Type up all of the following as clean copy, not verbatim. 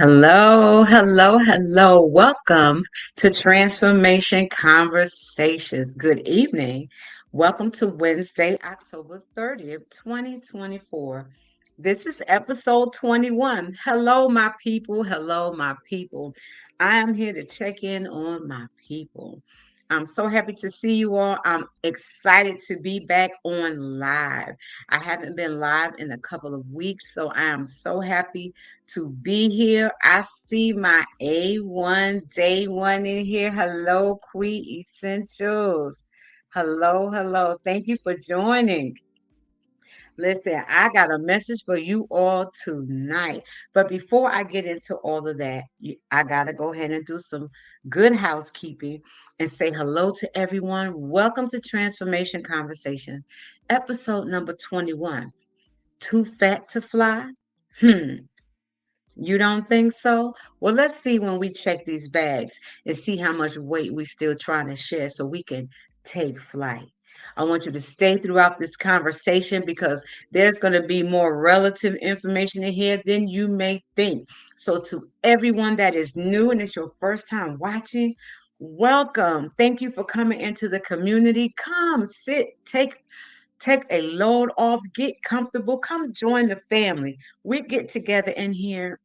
Hello, hello, hello. Welcome to Transformation Conversations. Good evening. Welcome to Wednesday, October 30th, 2024. This is episode 21. Hello, my people. Hello, my people. I am here to check in on my people. I'm so happy to see you all. I'm excited to be back on live. I haven't been live in a couple of weeks, so I am so happy to be here. I see my A1 day one in here. Hello, Queen Essentials. Hello, hello. Thank you for joining. Listen, I got a message for you all tonight. But before I get into all of that, I got to go ahead and do some good housekeeping and say hello to everyone. Welcome to Transformation Conversation, episode number 21. Too fat to fly? Hmm. You don't think so? Well, let's see when we check these bags and see how much weight we still trying to shed so we can take flight. I want you to stay throughout this conversation because there's going to be more relative information in here than you may think. So, to everyone that is new and it's your first time watching, welcome. Thank you for coming into the community. Come sit, take a load off, get comfortable, come join the family. We get together in here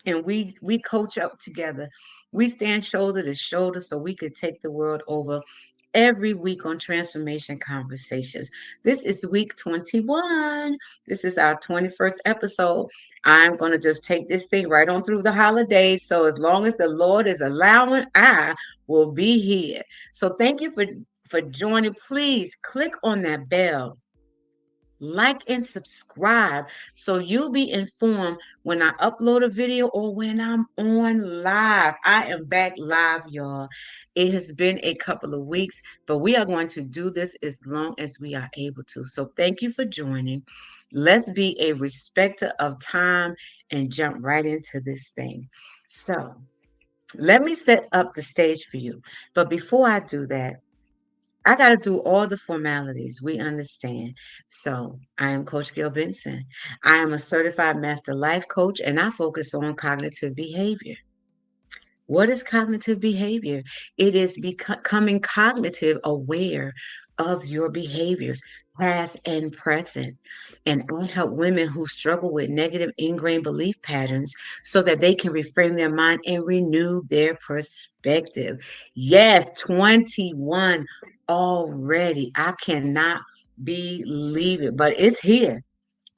and we coach up together. We stand shoulder to shoulder so we could take the world over every week on Transformation Conversations. This is week 21. This is our 21st episode. I'm going to just take this thing right on through the holidays. So as long as the Lord is allowing, I will be here. So thank you for joining. Please click on that bell, like and subscribe so you'll be informed when I upload a video or when I'm on live. I am back live, y'all. It has been a couple of weeks, but we are going to do this as long as we are able to. So thank you for joining. Let's be a respecter of time and jump right into this thing. So let me set up the stage for you. But before I do that, I got to do all the formalities. We understand. So, I am Coach Gail Benson. I am a certified master life coach and I focus on cognitive behavior. What is cognitive behavior? It is becoming cognitive aware of your behaviors, past and present. And I help women who struggle with negative ingrained belief patterns so that they can reframe their mind and renew their perspective. Yes, 21 already. I cannot believe it, but it's here.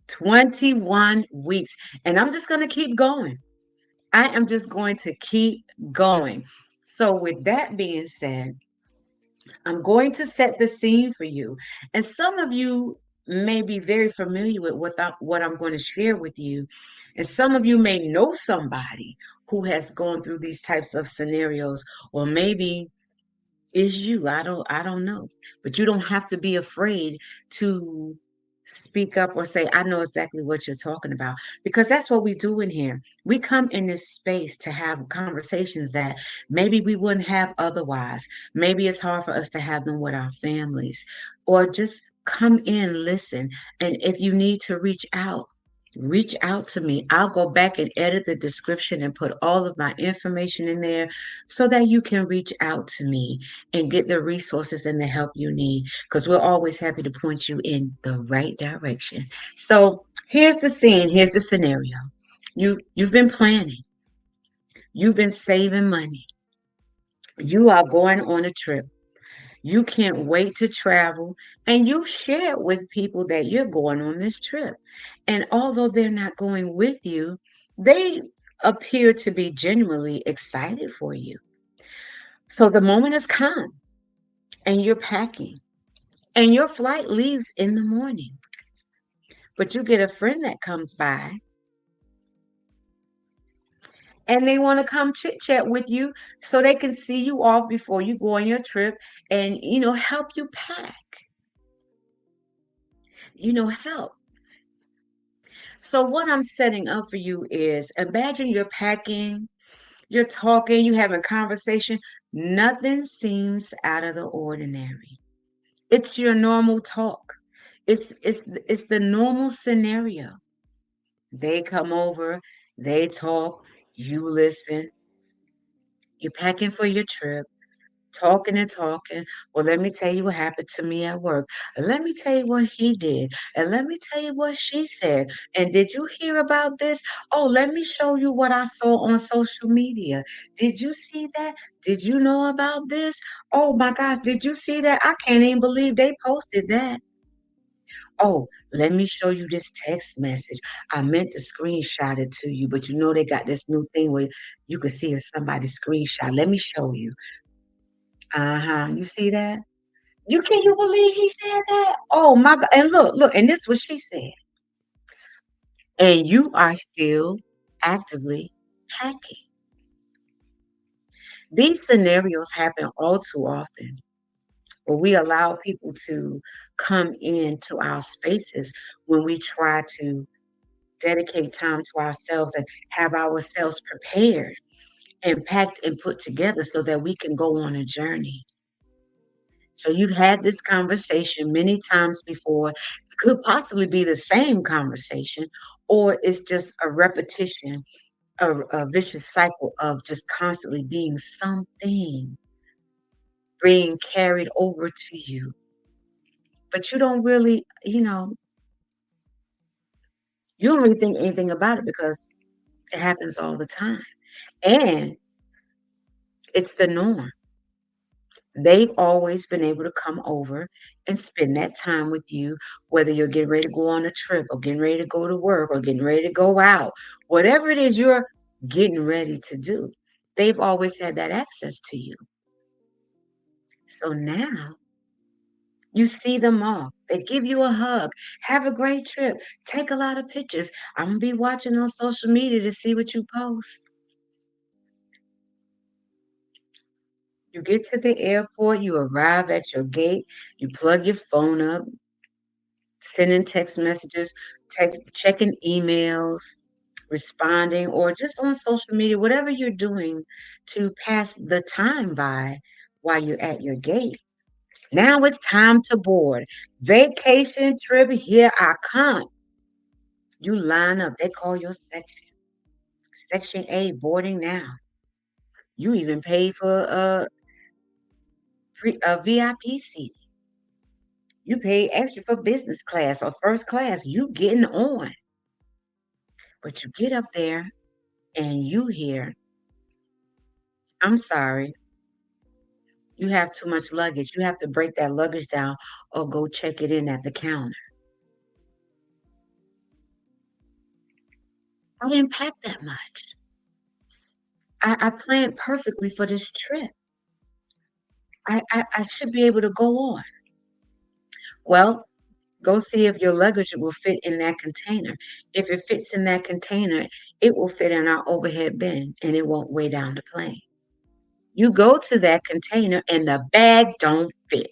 21 weeks. And I'm just going to keep going. I am just going to keep going. So, with that being said, I'm going to set the scene for you. And some of you may be very familiar with what I'm going to share with you. And some of you may know somebody who has gone through these types of scenarios, or maybe is you. I don't know. But you don't have to be afraid to speak up or say, I know exactly what you're talking about. Because that's what we do in here. We come in this space to have conversations that maybe we wouldn't have otherwise. Maybe it's hard for us to have them with our families. Or just come in, listen. And if you need to reach out to me. I'll go back and edit the description and put all of my information in there so that you can reach out to me and get the resources and the help you need, because we're always happy to point you in the right direction. So here's the scene, here's the scenario. You've been planning, you've been saving money, you are going on a trip. You can't wait to travel, and you share with people that you're going on this trip. And although they're not going with you, they appear to be genuinely excited for you. So the moment has come, and you're packing, and your flight leaves in the morning. But you get a friend that comes by, and they want to come chit chat with you so they can see you off before you go on your trip and, help you pack, help. So, what I'm setting up for you is imagine you're packing, you're talking, you're having conversation. Nothing seems out of the ordinary. It's your normal talk. It's the normal scenario. They come over, they talk, You listen, you're packing for your trip, talking and talking. Well, let me tell you what happened to me at work. And let me tell you what he did. And let me tell you what she said. And did you hear about this? Oh, let me show you what I saw on social media. Did you see that? Did you know about this? Oh my gosh, did you see that? I can't even believe they posted that. Oh, let me show you this text message. I meant to screenshot it to you, but you know they got this new thing where you can see if somebody screenshot. Let me show you. Uh-huh. You see that? Can you believe he said that? Oh my God. And look, and this what she said. And you are still actively hacking. These scenarios happen all too often where we allow people to come into our spaces when we try to dedicate time to ourselves and have ourselves prepared and packed and put together so that we can go on a journey. So you've had this conversation many times before. It could possibly be the same conversation, or it's just a repetition, a vicious cycle of just constantly being something being carried over to you. But you don't really, you don't really think anything about it because it happens all the time. And it's the norm. They've always been able to come over and spend that time with you, whether you're getting ready to go on a trip or getting ready to go to work or getting ready to go out, whatever it is you're getting ready to do. They've always had that access to you. So now you see them off. They give you a hug. Have a great trip. Take a lot of pictures. I'm going to be watching on social media to see what you post. You get to the airport, you arrive at your gate, you plug your phone up, sending text messages, checking emails, responding, or just on social media, whatever you're doing to pass the time by while you're at your gate. Now it's time to board. Vacation trip, here I come. You line up. They call your section. Section A, boarding now. You even paid for a VIP seat. You paid extra for business class or first class. You getting on. But you get up there and you hear, I'm sorry, you have too much luggage. You have to break that luggage down or go check it in at the counter. I didn't pack that much. I planned perfectly for this trip. I should be able to go on. Well, go see if your luggage will fit in that container. If it fits in that container, it will fit in our overhead bin and it won't weigh down the plane. You go to that container and the bag don't fit.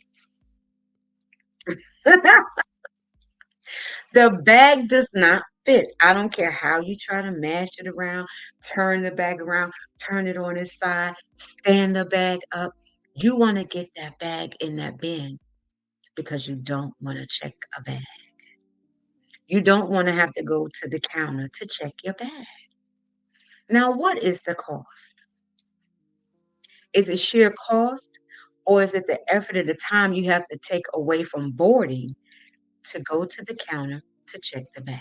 The bag does not fit. I don't care how you try to mash it around, turn the bag around, turn it on its side, stand the bag up. You want to get that bag in that bin because you don't want to check a bag. You don't want to have to go to the counter to check your bag. Now, what is the cost? Is it sheer cost or is it the effort and the time you have to take away from boarding to go to the counter to check the bag?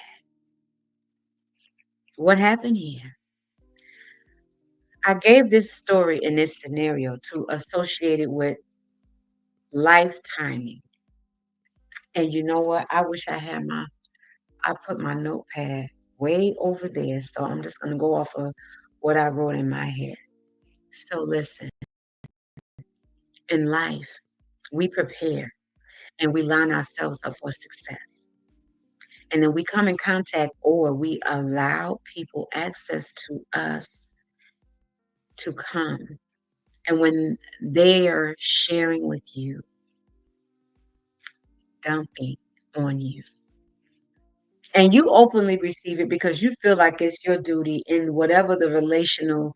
What happened here? I gave this story in this scenario to associate it with life's timing. And you know what? I wish I put my notepad way over there. So I'm just going to go off of what I wrote in my head. So listen, in life, we prepare and we line ourselves up for success. And then we come in contact or we allow people access to us to come. And when they are sharing with you, dumping on you, and you openly receive it because you feel like it's your duty in whatever the relational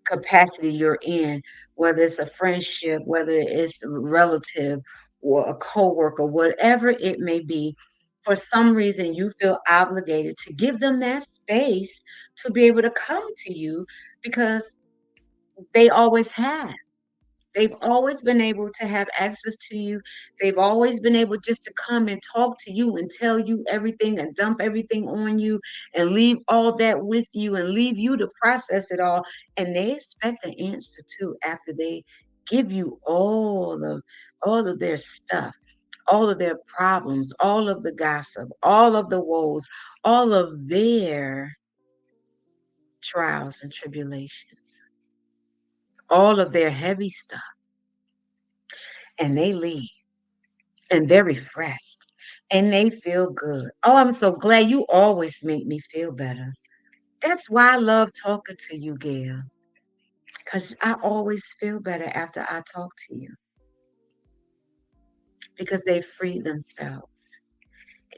capacity you're in, whether it's a friendship, whether it's a relative or a coworker, whatever it may be, For some reason, you feel obligated to give them that space to be able to come to you because they always have. They've always been able to have access to you. They've always been able just to come and talk to you and tell you everything and dump everything on you and leave all that with you and leave you to process it all. And they expect an answer too after they give you all of their stuff, all of their problems, all of the gossip, all of the woes, all of their trials and tribulations, all of their heavy stuff, and they leave. And they're refreshed and they feel good. Oh, I'm so glad you always make me feel better. That's why I love talking to you, Gail, because I always feel better after I talk to you because they free themselves,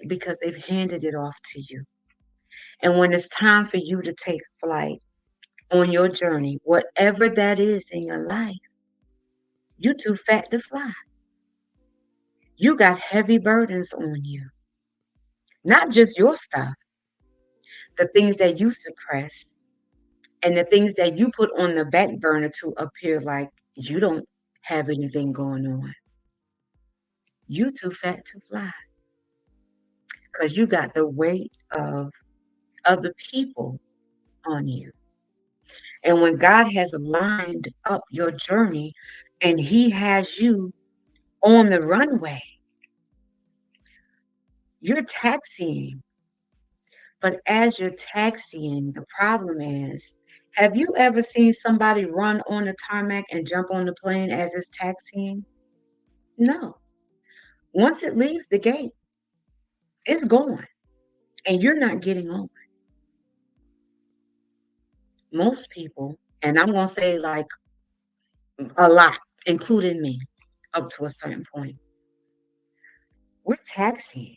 because they've handed it off to you. And when it's time for you to take flight on your journey, whatever that is in your life, you too fat to fly. You got heavy burdens on you, not just your stuff, the things that you suppress and the things that you put on the back burner to appear like you don't have anything going on. You too fat to fly because you got the weight of other people on you. And when God has lined up your journey and He has you on the runway, you're taxiing. But as you're taxiing, the problem is, have you ever seen somebody run on the tarmac and jump on the plane as it's taxiing? No. Once it leaves the gate, it's gone and you're not getting on. Most people, and I'm going to say like a lot, including me, up to a certain point, we're taxiing.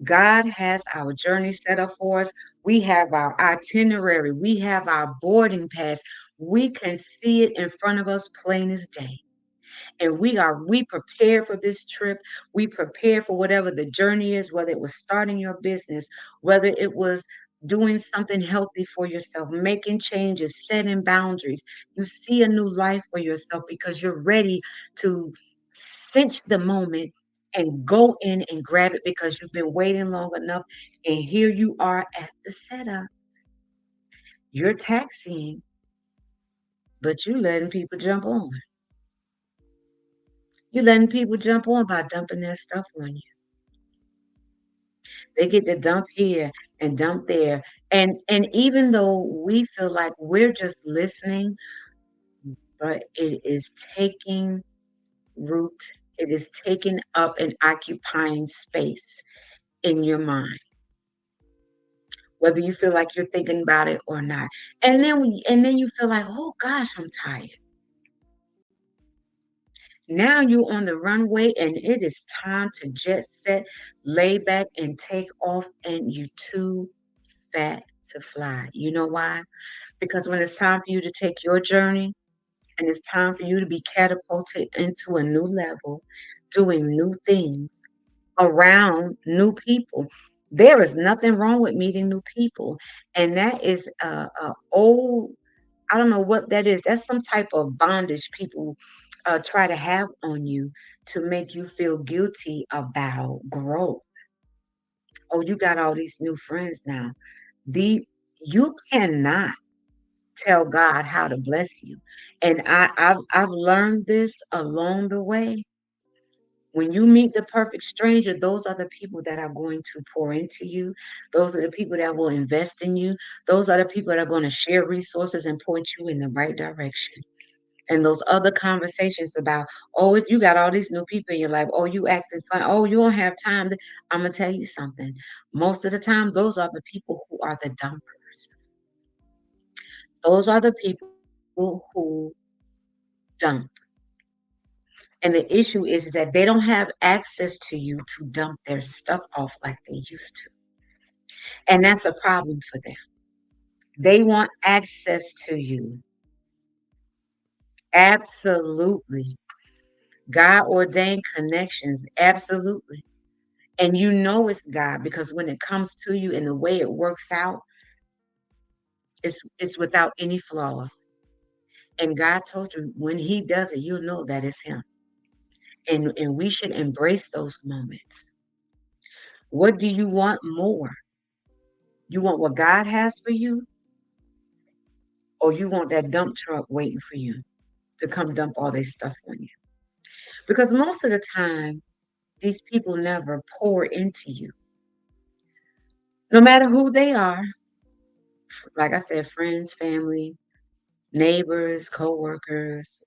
God has our journey set up for us. We have our itinerary. We have our boarding pass. We can see it in front of us plain as day. And we prepare for this trip. We prepare for whatever the journey is, whether it was starting your business, whether it was doing something healthy for yourself, making changes, setting boundaries. You see a new life for yourself because you're ready to cinch the moment and go in and grab it because you've been waiting long enough. And here you are at the setup. You're taxiing, but you letting people jump on. You're letting people jump on by dumping their stuff on you. They get to dump here and dump there. And even though we feel like we're just listening, but it is taking root, it is taking up and occupying space in your mind, whether you feel like you're thinking about it or not. And then you feel like, oh gosh, I'm tired. Now you're on the runway and it is time to jet set, lay back and take off, and you too fat to fly. You know why? Because when it's time for you to take your journey and it's time for you to be catapulted into a new level, doing new things around new people, there is nothing wrong with meeting new people. And that is a old, I don't know what that is. That's some type of bondage people try to have on you to make you feel guilty about growth. Oh, you got all these new friends now. The You cannot tell God how to bless you. And I've learned this along the way. When you meet the perfect stranger, those are the people that are going to pour into you. Those are the people that will invest in you. Those are the people that are going to share resources and point you in the right direction. And those other conversations about, oh, you got all these new people in your life. Oh, you acting fun. Oh, you don't have time. I'm gonna tell you something. Most of the time, those are the people who are the dumpers. Those are the people who dump. And the issue is that they don't have access to you to dump their stuff off like they used to. And that's a problem for them. They want access to you. Absolutely. God ordained connections. Absolutely. And you know it's God because when it comes to you and the way it works out, it's without any flaws. And God told you when He does it, you'll know that it's Him. And we should embrace those moments. What do you want more? You want what God has for you, or you want that dump truck waiting for you to come dump all their stuff on you? Because most of the time, these people never pour into you, no matter who they are. Like I said, friends, family, neighbors, co-workers,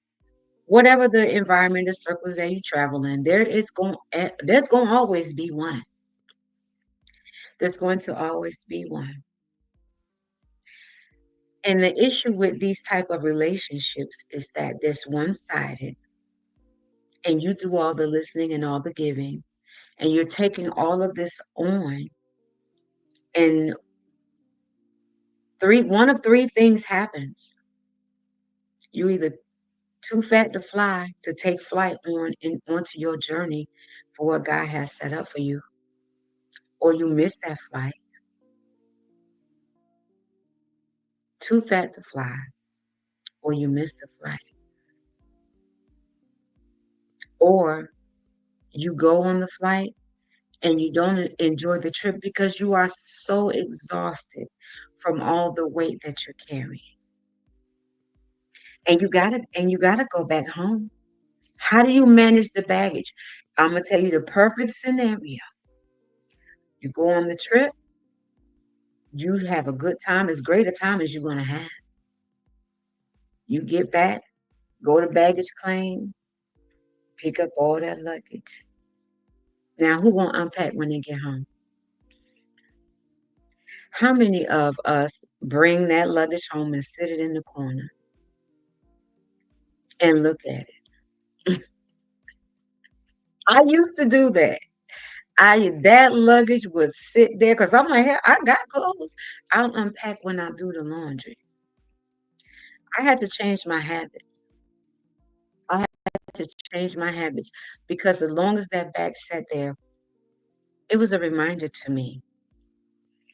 whatever the environment, the circles that you travel in, there's going to always be one. There's going to always be one. And the issue with these type of relationships is that it's one-sided and you do all the listening and all the giving and you're taking all of this on and one of three things happens. You either too fat to fly to take flight onto your journey for what God has set up for you, or you miss that flight. Too fat to fly, or you miss the flight, or you go on the flight and you don't enjoy the trip because you are so exhausted from all the weight that you're carrying. And you gotta go back home. How do you manage the baggage? I'm gonna tell you the perfect scenario. You go on the trip, you have a good time, as great a time as you're gonna have. You get back, go to baggage claim, pick up all that luggage. Now, who won't unpack when they get home? How many of us bring that luggage home and sit it in the corner and look at it? I used to do that. That luggage would sit there because I'm like, "Hey, I got clothes. I'll unpack when I do the laundry." I had to change my habits. I had to change my habits because as long as that bag sat there, it was a reminder to me.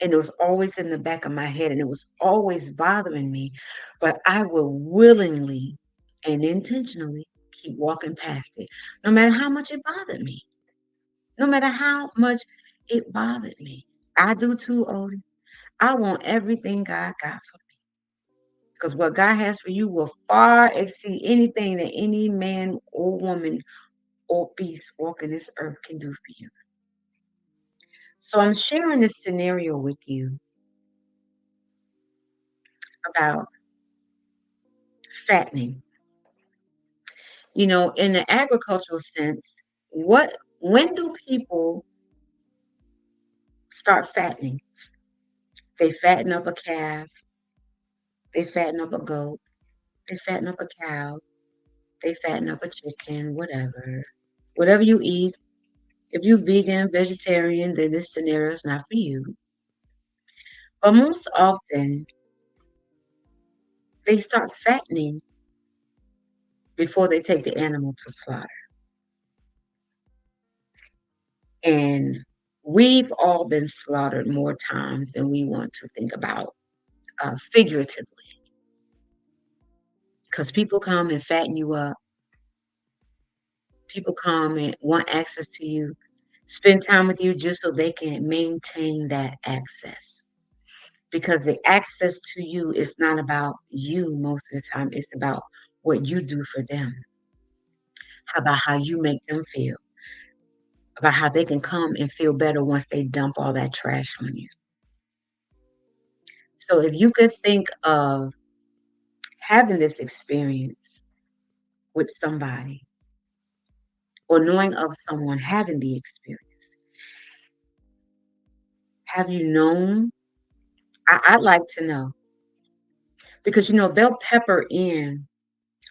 And it was always in the back of my head and it was always bothering me. But I will willingly and intentionally keep walking past it, no matter how much it bothered me. No matter how much it bothered me. I do too, Odie. I want everything God got for me. Because what God has for you will far exceed anything that any man or woman or beast walking this earth can do for you. So I'm sharing this scenario with you about fattening. In the agricultural sense, when do people start fattening? They fatten up a calf, they fatten up a goat, they fatten up a cow, they fatten up a chicken, whatever. Whatever you eat, if you're vegan, vegetarian, then this scenario is not for you. But most often, they start fattening before they take the animal to slaughter. And we've all been slaughtered more times than we want to think about, figuratively. Because people come and fatten you up. People come and want access to you, spend time with you just so they can maintain that access. Because the access to you is not about you most of the time. It's about what you do for them, about how you make them feel, about how they can come and feel better once they dump all that trash on you. So if you could think of having this experience with somebody or knowing of someone having the experience, have you known? I'd like to know because they'll pepper in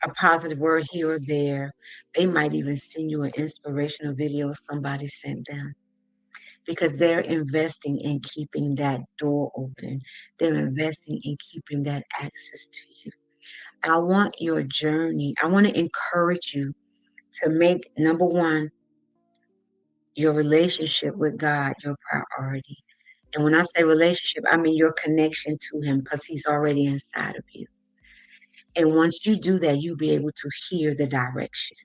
a positive word here or there. They might even send you an inspirational video somebody sent them because they're investing in keeping that door open. They're investing in keeping that access to you. I want your journey. I want to encourage you to make number one, your relationship with God your priority. And when I say relationship, I mean your connection to Him because He's already inside of you. And once you do that, you'll be able to hear the direction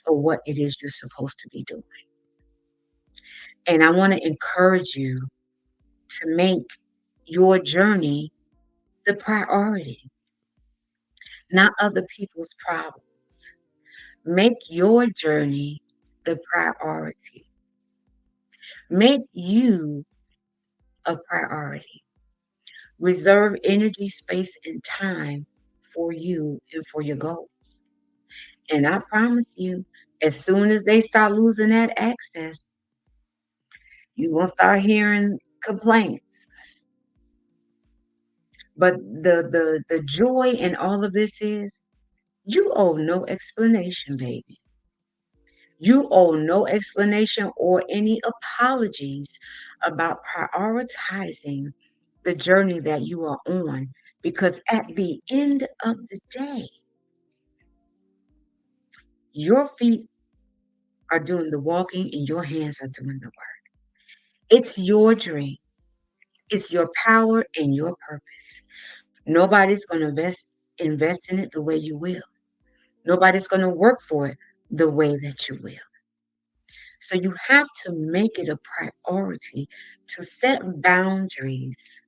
of what it is you're supposed to be doing. And I want to encourage you to make your journey the priority, not other people's problem. Make your journey the priority. Make you a priority. Reserve energy, space, and time for you and for your goals. And I promise you, as soon as they start losing that access, you're going to start hearing complaints. But the joy in all of this is you owe no explanation, baby. You owe no explanation or any apologies about prioritizing the journey that you are on because at the end of the day, your feet are doing the walking and your hands are doing the work. It's your dream, it's your power and your purpose. Nobody's going to invest in it the way you will. Nobody's going to work for it the way that you will. So you have to make it a priority to set boundaries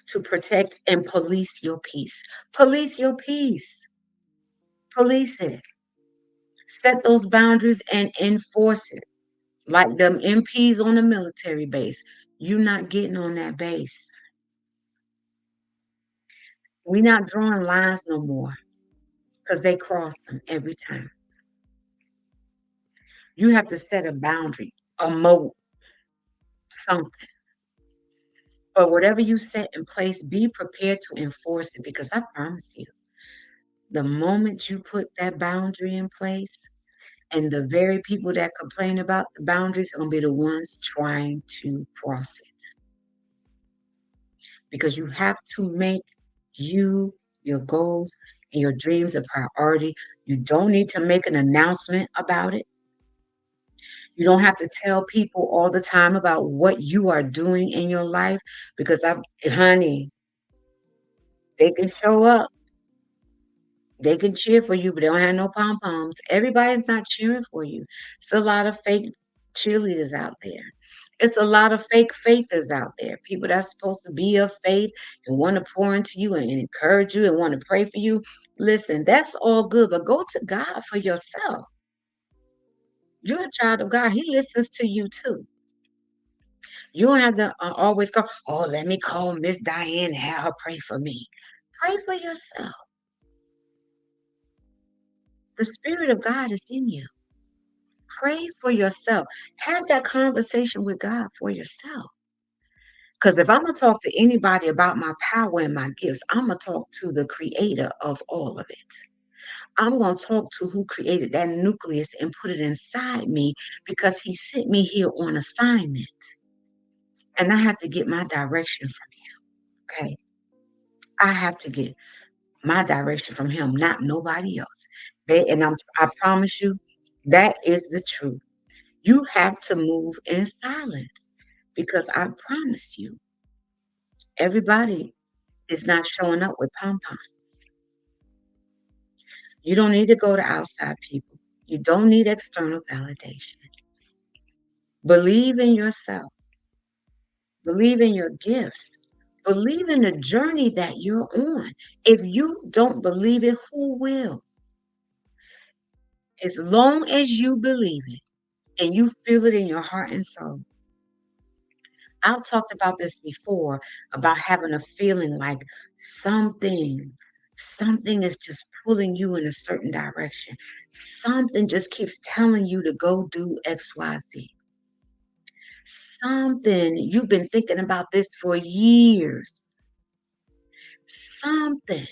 to protect and police your peace. Police your peace. Police it. Set those boundaries and enforce it. Like them MPs on the military base. You're not getting on that base. We're not drawing lines no more because they cross them every time. You have to set a boundary, a moat, something. But whatever you set in place, be prepared to enforce it because I promise you, the moment you put that boundary in place, and the very people that complain about the boundaries are going to be the ones trying to cross it. Because you have to make you, your goals, and your dreams a priority. You don't need to make an announcement about it. You don't have to tell people all the time about what you are doing in your life because honey, they can show up. They can cheer for you, but they don't have no pom poms. Everybody's not cheering for you. It's a lot of fake cheerleaders out there. It's a lot of fake faithers out there. People that's supposed to be of faith and want to pour into you and encourage you and want to pray for you. Listen, that's all good, but go to God for yourself. You're a child of God. He listens to you too. You don't have to always go, oh, let me call Miss Diane and have her pray for me. Pray for yourself. The Spirit of God is in you. Pray for yourself. Have that conversation with God for yourself. Because if I'm going to talk to anybody about my power and my gifts, I'm going to talk to the creator of all of it. I'm going to talk to who created that nucleus and put it inside me because he sent me here on assignment. And I have to get my direction from him. Okay. I have to get my direction from him, not nobody else. I promise you, that is the truth. You have to move in silence because I promise you, everybody is not showing up with pom pom. You don't need to go to outside people. You don't need external validation. Believe in yourself. Believe in your gifts. Believe in the journey that you're on. If you don't believe it, who will? As long as you believe it and you feel it in your heart and soul, I've talked about this before about having a feeling like something, something is just pulling you in a certain direction. Something just keeps telling you to go do XYZ. Something, you've been thinking about this for years. Something.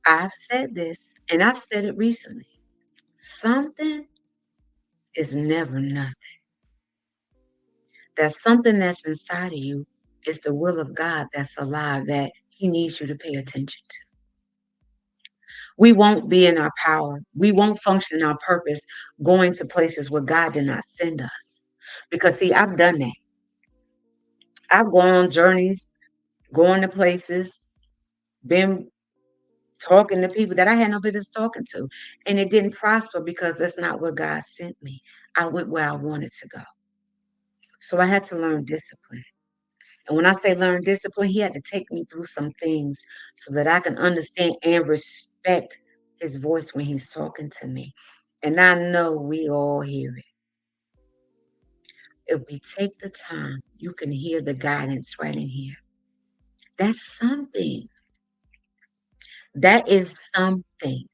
I've said this and I've said it recently. Something is never nothing. That something that's inside of you is the will of God that's alive that He needs you to pay attention to. We won't be in our power. We won't function in our purpose going to places where God did not send us. Because, see, I've done that. I've gone on journeys, going to places, been talking to people that I had no business talking to. And it didn't prosper because that's not where God sent me. I went where I wanted to go. So I had to learn discipline. And when I say learn discipline, he had to take me through some things so that I can understand and respect his voice when he's talking to me. And I know we all hear it. If we take the time, you can hear the guidance right in here. That's something. That is something.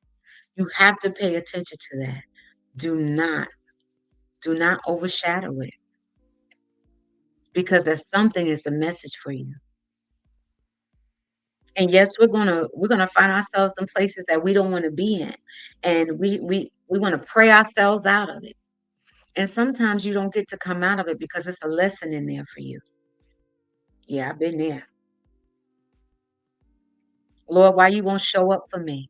You have to pay attention to that. Do not, do not overshadow it because that something is a message for you. And yes, we're gonna find ourselves in places that we don't want to be in, and we want to pray ourselves out of it. And sometimes you don't get to come out of it because it's a lesson in there for you. Yeah, I've been there. Lord, why you won't show up for me?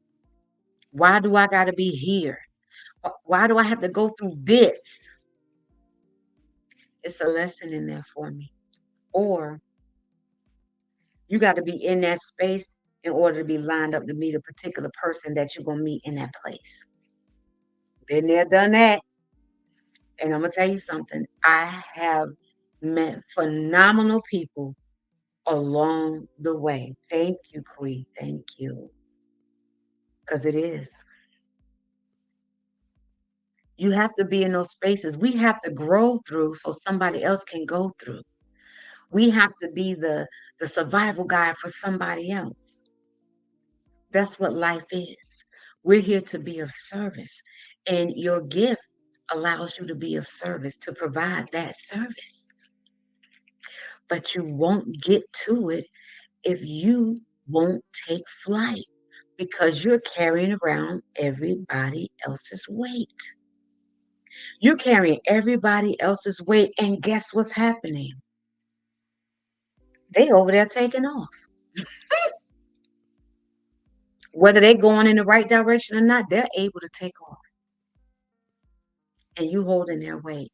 Why do I got to be here? Why do I have to go through this? It's a lesson in there for me. Or you got to be in that space in order to be lined up to meet a particular person that you're gonna meet in that place. Been there, done that. And I'm gonna tell you something. I have met phenomenal people along the way. Thank you, Queen. Thank you. Because it is. You have to be in those spaces. We have to grow through so somebody else can go through. We have to be the survival guide for somebody else. That's what life is. We're here to be of service. And your gift allows you to be of service, to provide that service. But you won't get to it if you won't take flight because you're carrying around everybody else's weight. You're carrying everybody else's weight, and guess what's happening? They over there taking off. Whether they're going in the right direction or not, they're able to take off. And you holding their weight.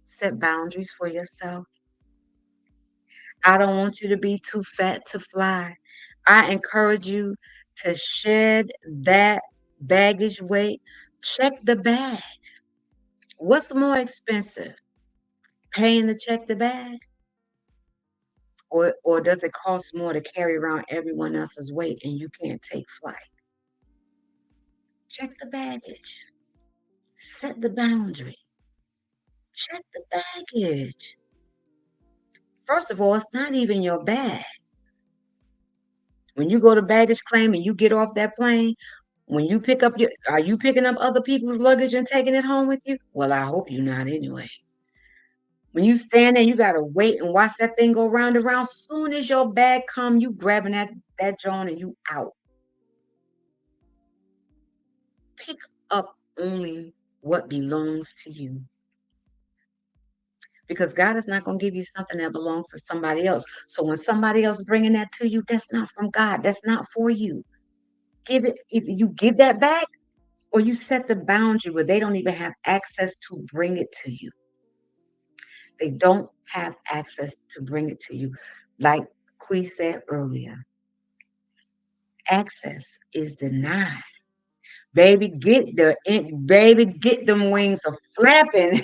Set boundaries for yourself. I don't want you to be too fat to fly. I encourage you to shed that baggage weight. Check the bag. What's more expensive? Paying to check the bag? Or does it cost more to carry around everyone else's weight and you can't take flight? Check the baggage. Set the boundary. Check the baggage. First of all, it's not even your bag. When you go to baggage claim and you get off that plane, when you pick up are you picking up other people's luggage and taking it home with you? Well, I hope you're not anyway. When you stand there, you gotta wait and watch that thing go round and round. Soon as your bag come, you grabbing that joint and you out. Pick up only what belongs to you. Because God is not going to give you something that belongs to somebody else. So when somebody else bringing that to you, that's not from God. That's not for you. Give it. Either you give that back, or you set the boundary where they don't even have access to bring it to you. They don't have access to bring it to you. Like Quee said earlier, access is denied. Baby, get them wings of flapping.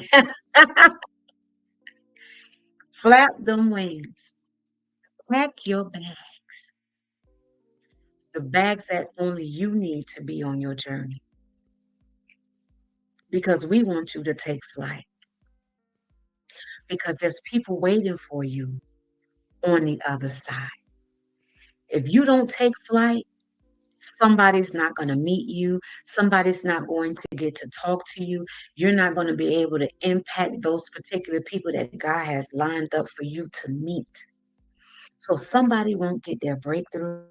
Flap them wings. Pack your bags. The bags that only you need to be on your journey. Because we want you to take flight. Because there's people waiting for you on the other side. If you don't take flight, somebody's not going to meet you. Somebody's not going to get to talk to you. You're not going to be able to impact those particular people that God has lined up for you to meet. So somebody won't get their breakthrough.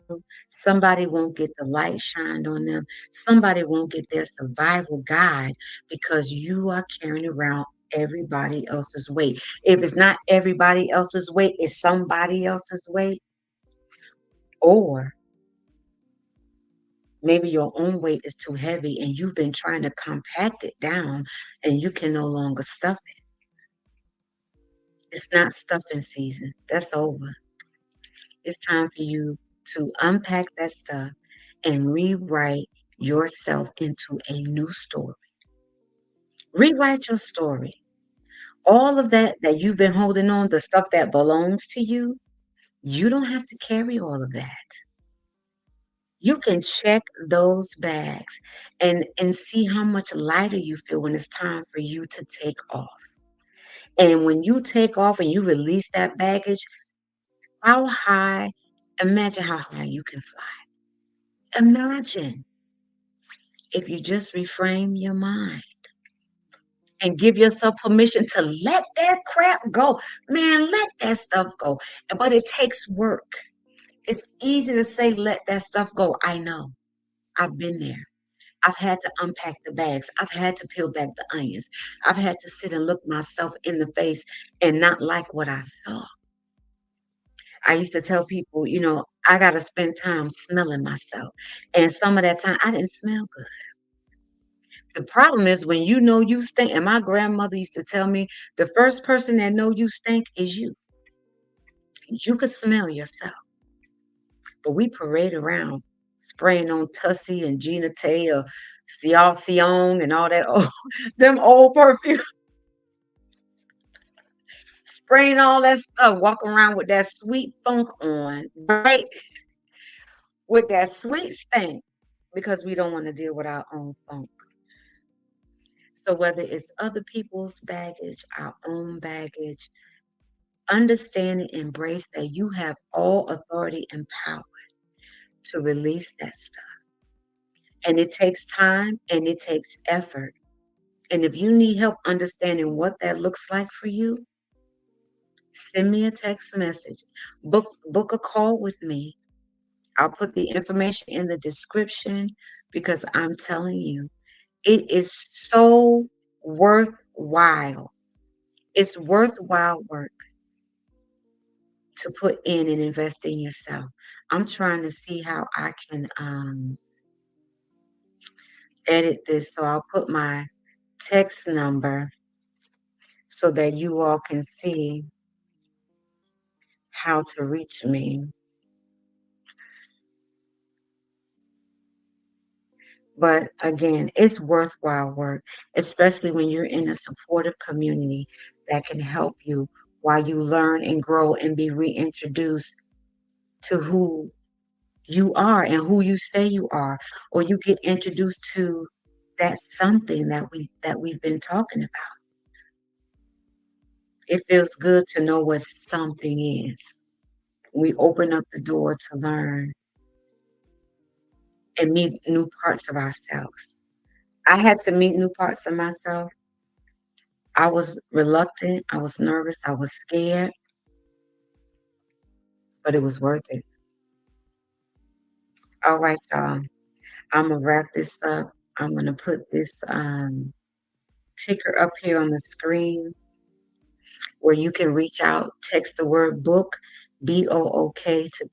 Somebody won't get the light shined on them. Somebody won't get their survival guide because you are carrying around everybody else's weight. If it's not everybody else's weight, it's somebody else's weight. Or Maybe your own weight is too heavy and you've been trying to compact it down and you can no longer stuff it. It's not stuffing season. That's over. It's time for you to unpack that stuff and rewrite yourself into a new story. Rewrite your story. All of that you've been holding on, the stuff that belongs to you don't have to carry all of that. You can check those bags and see how much lighter you feel when it's time for you to take off. And when you take off and you release that baggage, how high, imagine how high you can fly. Imagine if you just reframe your mind and give yourself permission to let that crap go. Man, let that stuff go. But it takes work. It's easy to say, let that stuff go. I know. I've been there. I've had to unpack the bags. I've had to peel back the onions. I've had to sit and look myself in the face and not like what I saw. I used to tell people, I got to spend time smelling myself. And some of that time, I didn't smell good. The problem is when you know you stink, and my grandmother used to tell me, the first person that know you stink is you. You could smell yourself. But we parade around spraying on Tussie and Gina Tay or Cial Sion and all that old, them old perfume, spraying all that stuff, walking around with that sweet funk on, right? With that sweet stink because we don't want to deal with our own funk. So whether it's other people's baggage, our own baggage, understand and embrace that you have all authority and power to release that stuff. And it takes time and it takes effort. And if you need help understanding what that looks like for you, send me a text message. Book a call with me. I'll put the information in the description because I'm telling you, it is so worthwhile. It's worthwhile work to put in and invest in yourself. I'm trying to see how I can edit this. So I'll put my text number so that you all can see how to reach me. But again, it's worthwhile work, especially when you're in a supportive community that can help you while you learn and grow and be reintroduced to who you are and who you say you are, or you get introduced to that something that we've been talking about. It feels good to know what something is. We open up the door to learn and meet new parts of ourselves. I had to meet new parts of myself. I was reluctant, I was nervous, I was scared, but it was worth it. All right, y'all. I'm gonna wrap this up. I'm gonna put this ticker up here on the screen where you can reach out, text the word book, BOOK to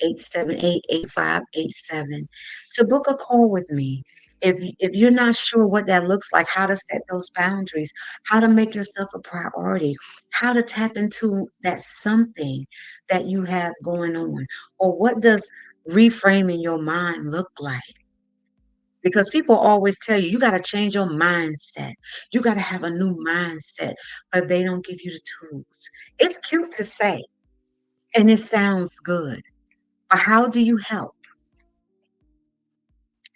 321-878-8587 to book a call with me. If you're not sure what that looks like, how to set those boundaries, how to make yourself a priority, how to tap into that something that you have going on, or what does reframing your mind look like? Because people always tell you, you got to change your mindset. You got to have a new mindset, but they don't give you the tools. It's cute to say, and it sounds good, but how do you help?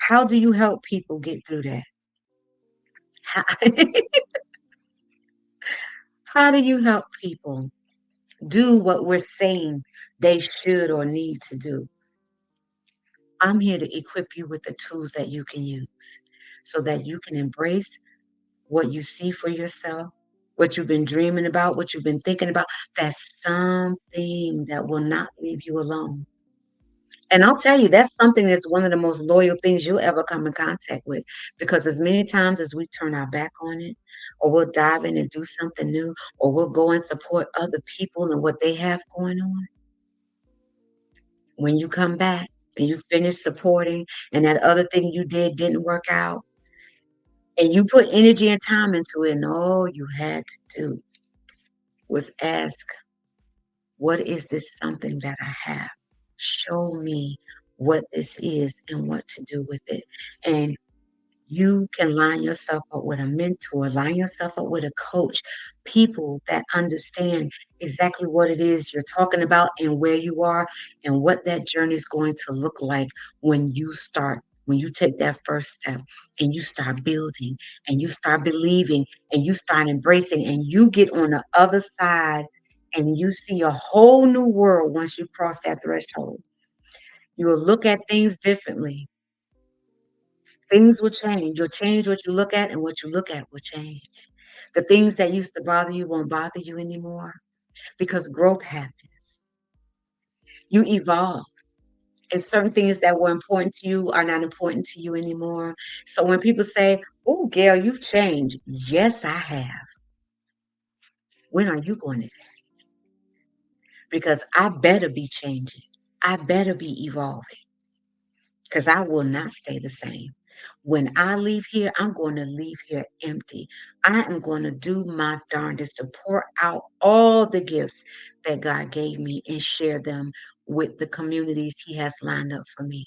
How do you help people get through that? How, how do you help people do what we're saying they should or need to do? I'm here to equip you with the tools that you can use so that you can embrace what you see for yourself, what you've been dreaming about, what you've been thinking about. That's something that will not leave you alone. And I'll tell you, that's something that's one of the most loyal things you'll ever come in contact with. Because as many times as we turn our back on it, or we'll dive in and do something new, or we'll go and support other people and what they have going on, when you come back, and you finish supporting, and that other thing you did didn't work out, and you put energy and time into it, and all you had to do was ask, what is this something that I have? Show me what this is and what to do with it. And you can line yourself up with a mentor, line yourself up with a coach, people that understand exactly what it is you're talking about and where you are and what that journey is going to look like when you start, when you take that first step and you start building and you start believing and you start embracing and you get on the other side and you see a whole new world once you cross that threshold. You will look at things differently. Things will change. You'll change what you look at, and what you look at will change. The things that used to bother you won't bother you anymore because growth happens. You evolve. And certain things that were important to you are not important to you anymore. So when people say, "Oh, Gail, you've changed," yes, I have. When are you going to change? Because I better be changing. I better be evolving because I will not stay the same. When I leave here, I'm going to leave here empty. I am going to do my darndest to pour out all the gifts that God gave me and share them with the communities He has lined up for me.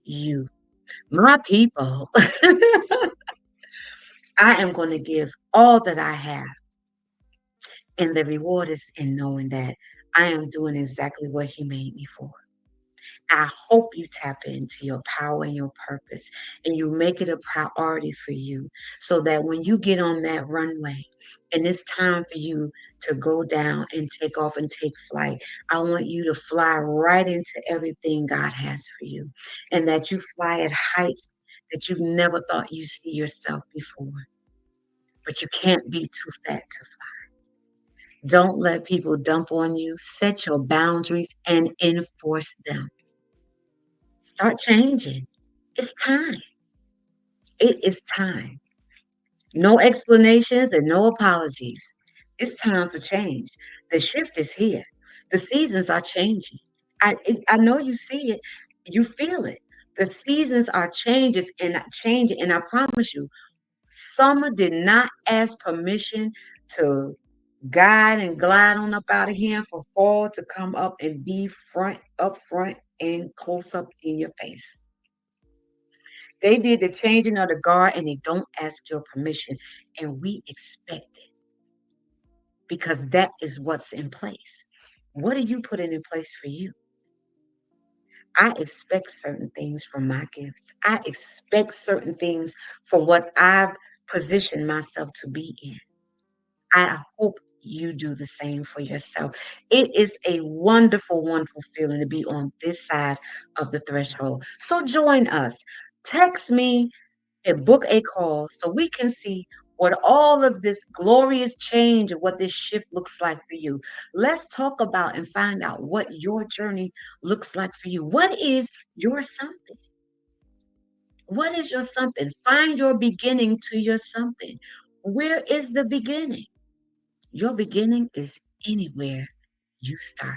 You, my people. I am going to give all that I have. And the reward is in knowing that I am doing exactly what He made me for. I hope you tap into your power and your purpose and you make it a priority for you so that when you get on that runway and it's time for you to go down and take off and take flight, I want you to fly right into everything God has for you and that you fly at heights that you've never thought you see yourself before. But you can't be too fat to fly. Don't let people dump on you. Set your boundaries and enforce them. Start changing. It's time. It is time. No explanations and no apologies. It's time for change. The shift is here. The seasons are changing. I know you see it. You feel it. The seasons are changing, and I promise you, summer did not ask permission to guide and glide on up out of here for fall to come up and be up front and close up in your face. They did the changing of the guard and they don't ask your permission. And we expect it because that is what's in place. What are you putting in place for you? I expect certain things from my gifts. I expect certain things from what I've positioned myself to be in. I hope you do the same for yourself. It is a wonderful, wonderful feeling to be on this side of the threshold. So join us. Text me and book a call so we can see what all of this glorious change and what this shift looks like for you. Let's talk about and find out what your journey looks like for you. What is your something? What is your something? Find your beginning to your something. Where is the beginning? Your beginning is anywhere you start.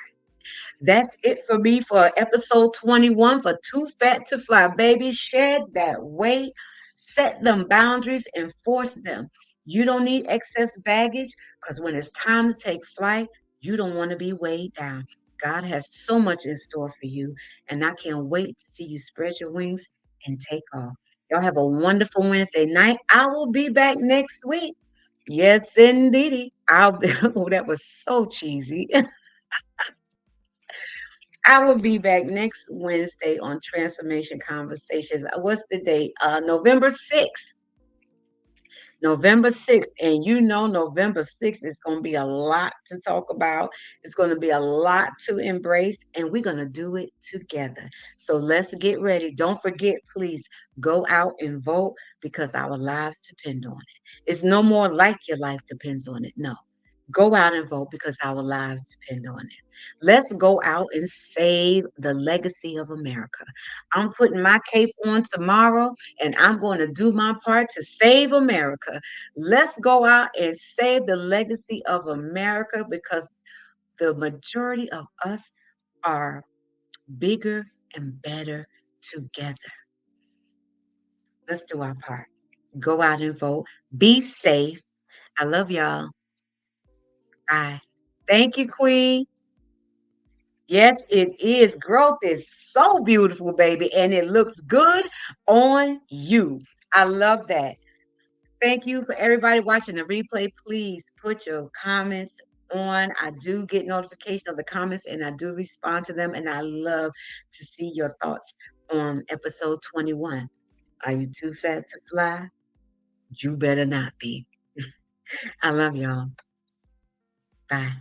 That's it for me for episode 21 for Too Fat to Fly. Baby, shed that weight, set them boundaries, enforce them. You don't need excess baggage because when it's time to take flight, you don't want to be weighed down. God has so much in store for you, and I can't wait to see you spread your wings and take off. Y'all have a wonderful Wednesday night. I will be back next week. Yes, indeedy. I'll be, oh, that was so cheesy. I will be back next Wednesday on Transformation Conversations. What's the date? November 6th. November 6th. And you know, November 6th is going to be a lot to talk about. It's going to be a lot to embrace, and we're going to do it together. So let's get ready. Don't forget, please go out and vote because our lives depend on it. It's no more like your life depends on it. No. Go out and vote because our lives depend on it. Let's go out and save the legacy of America. I'm putting my cape on tomorrow and I'm going to do my part to save America. Let's go out and save the legacy of America because the majority of us are bigger and better together. Let's do our part. Go out and vote. Be safe. I love y'all. Bye. Thank you, Queen. Yes, it is. Growth is so beautiful, baby, and it looks good on you. I love that. Thank you for everybody watching the replay. Please put your comments on. I do get notification of the comments and I do respond to them. And I love to see your thoughts on episode 21. Are you too fat to fly? You better not be. I love y'all. Bye.